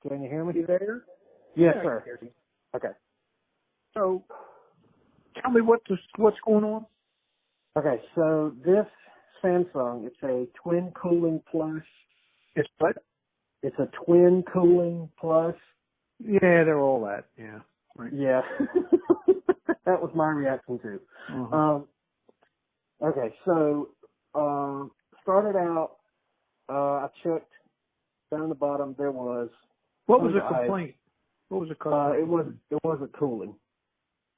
Can you hear me? You there? Yes, Yeah, I sir. can hear you. Okay. So, tell me what's going on? Okay, so this Samsung, it's a twin cooling plus. It's what? It's a twin cooling plus. Yeah, they're all that. Yeah. Right. Yeah. That was my reaction too. Uh-huh. Okay, so, started out, I checked down the bottom, there was What was tons of the ice. complaint? What was the customer complaint? It wasn't cooling.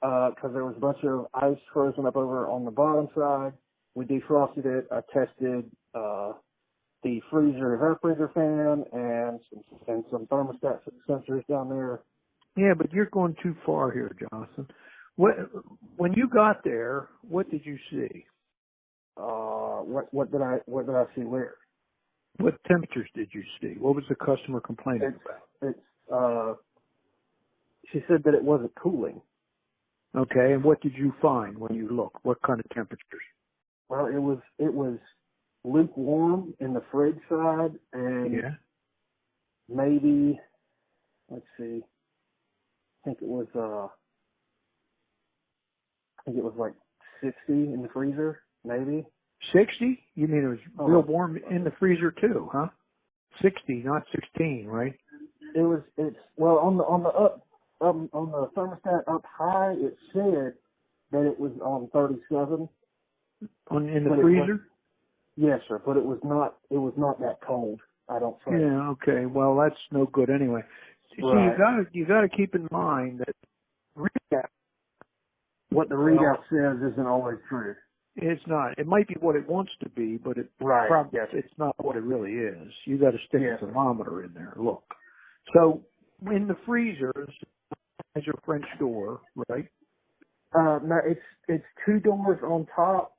Cause there was a bunch of ice frozen up over on the bottom side. We defrosted it. I tested, the freezer evaporator fan and some thermostat sensors down there. Yeah, but you're going too far here, Johnathan. When you got there, what did you see? What did I see where? What temperatures did you see? What was the customer complaining about? She said that it wasn't cooling. Okay, and what did you find when you looked? What kind of temperatures? Well, it was lukewarm in the fridge side and Yeah. maybe, let's see, I think it was like 60 in the freezer, maybe. 60? You mean it was Oh, real warm in the freezer too, huh? 60, not 16, right? it's well on the thermostat up high. It said that it was on 37. In the But freezer? yes, sir. But it was not that cold. I don't think. Yeah, okay. Well, that's no good anyway. See, Right. you gotta keep in mind that readout, What the readout says isn't always true. it's not. It might be what it wants to be, but Right. Yes. it's not what it really is. You got to stick Yes. a thermometer in there. Look. So in the freezers is your French door, right? No, it's two doors on top,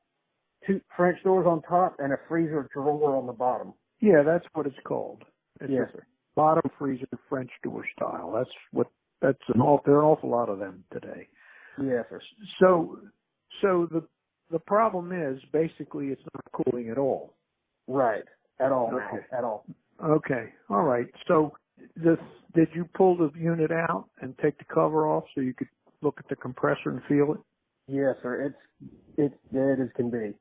two French doors on top, and a freezer drawer on the bottom. Yeah, that's what it's called. It's Yes, a sir. bottom freezer French door style. There are an awful lot of them today. Yes, sir. So the problem is basically it's not cooling at all. Right. At all. Okay. Now. At all. Okay. All right. So did you pull the unit out and take the cover off so you could look at the compressor and feel it? Yes, sir. It's dead as can be.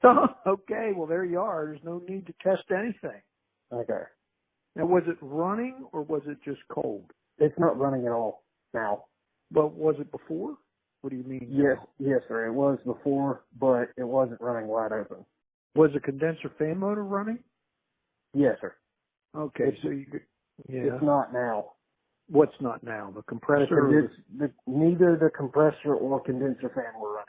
Okay. Well, there you are. There's no need to test anything. Okay. Now, was it running or was it just cold? It's not running at all now. But was it before? What do you mean? Yes, Now? yes, sir. It was before, but it wasn't running wide open. Was the condenser fan motor running? Yes, sir. Okay. It's, So you could, yeah. it's not now. What's not now? The compressor? Neither the compressor or condenser fan were running.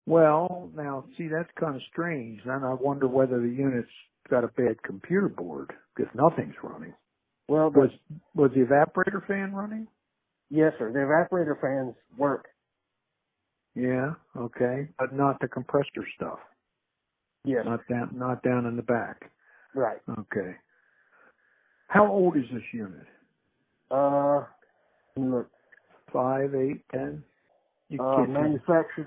Well, now, see, that's kind of strange. Then I wonder whether the unit's got a bad computer board because nothing's running. Well, Was the evaporator fan running? yes, sir. The evaporator fans work. Yeah, okay, but not the compressor stuff. Yes. Not down in the back. Right. Okay. How old is this unit? Look, 5, 8, 10? You can't tell me. manufactured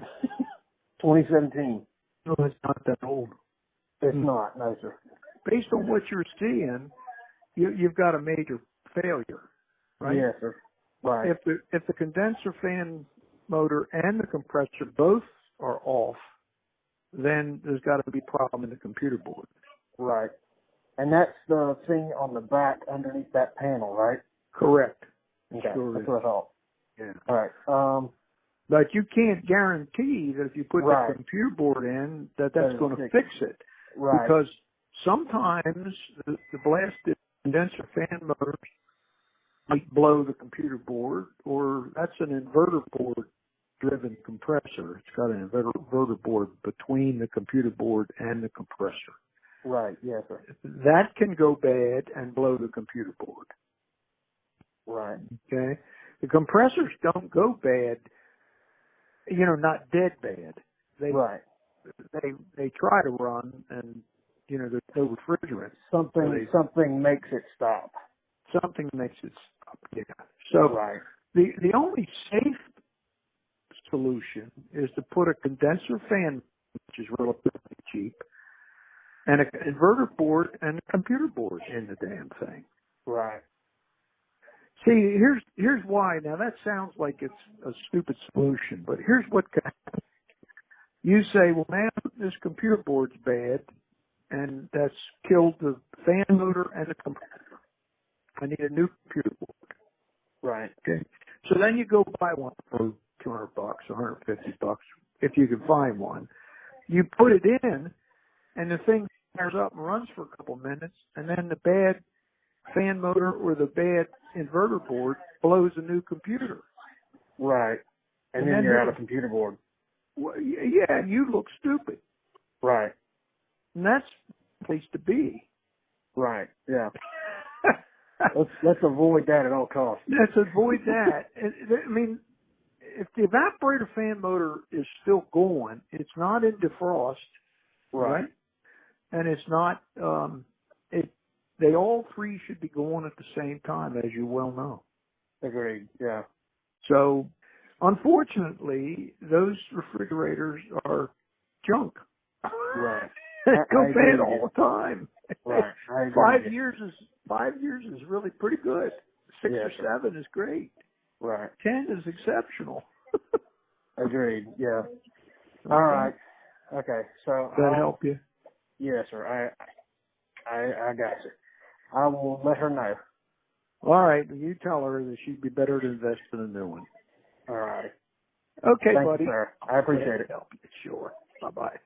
2017. No, it's not that old. It's not, no, sir. Based on what you're seeing, you've got a major failure, right? Yes, sir. Right. If the condenser fan motor and the compressor both are off, then there's got to be a problem in the computer board. Right. And that's the thing on the back underneath that panel, right? Correct. Okay. Sure That's is. what I thought. Yeah. All right. But you can't guarantee that if you put Right. the computer board in, that's That going to it'll fix it. Right. Because sometimes the blasted condenser fan motor might blow the computer board, or that's an inverter board driven compressor. It's got an inverter board between the computer board and the compressor. Right. Yes, sir. That can go bad and blow the computer board. Right. Okay? The compressors don't go bad, not dead bad. Right. They try to run, and there's no refrigerant. Something makes it stop. Something makes it stop. Yeah. So Right. the only safe solution is to put a condenser fan, which is relatively cheap, and an inverter board and a computer board in the damn thing. Right. See, here's why. Now that sounds like it's a stupid solution, but here's what can happen. You say, well, man, this computer board's bad, and that's killed the fan motor and the compressor. I need a new computer board. Right. Okay. So then you go buy one for $200, $150, if you can find one. You put it in, and the thing fires up and runs for a couple minutes, and then the bad fan motor or the bad inverter board blows a new computer. Right. And then you're out of computer board. Well, yeah, and you look stupid. Right. And that's the place to be. Right. Yeah. let's avoid that at all costs. Let's avoid that. I mean, if the evaporator fan motor is still going, it's not in defrost, right? And it's not. They all three should be going at the same time, as you well know. Agreed. Yeah. So, unfortunately, those refrigerators are junk. Right. Go bad all the time. Right. I agree. 5 years is really pretty good. 6 or 7 is great. Right. 10 is exceptional. Agreed. Yeah. All right. Okay. So does that help you? Yes, sir. I got you. I will let her know. All right. You tell her that she'd be better to invest in a new one. All right. Okay, Thank buddy. you, sir. I appreciate it. Help you. Sure. Bye-bye.